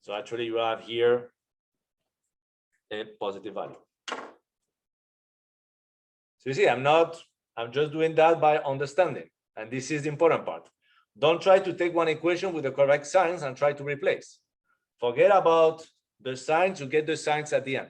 So actually you have here a positive value. So you see, I'm just doing that by understanding. And this is the important part. Don't try to take one equation with the correct signs and try to replace. Forget about the signs, you get the signs at the end.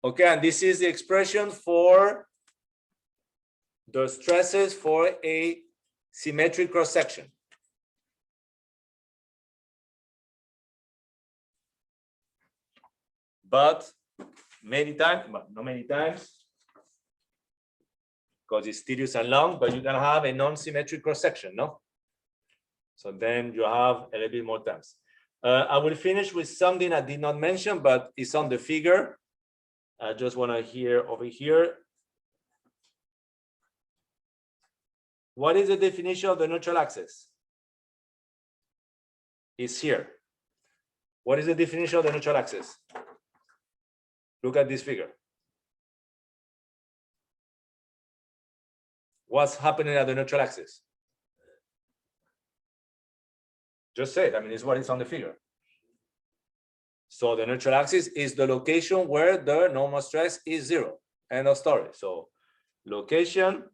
Okay, and this is the expression for the stresses for a symmetric cross section. But many times, but not many times, because it's tedious and long, but you can have a non-symmetric cross section, no? So then you have a little bit more times. I will finish with something I did not mention, but it's on the figure. I just want to hear over here. What is the definition of the neutral axis? It's here. What is the definition of the neutral axis? Look at this figure. What's happening at the neutral axis? Just say it. I mean, it's what is on the figure. So the neutral axis is the location where the normal stress is zero. End of story. So location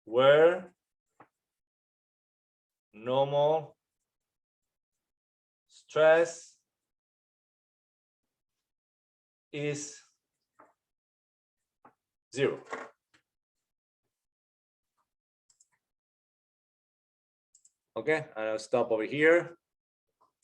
where normal stress is zero. Okay, and I'll stop over here.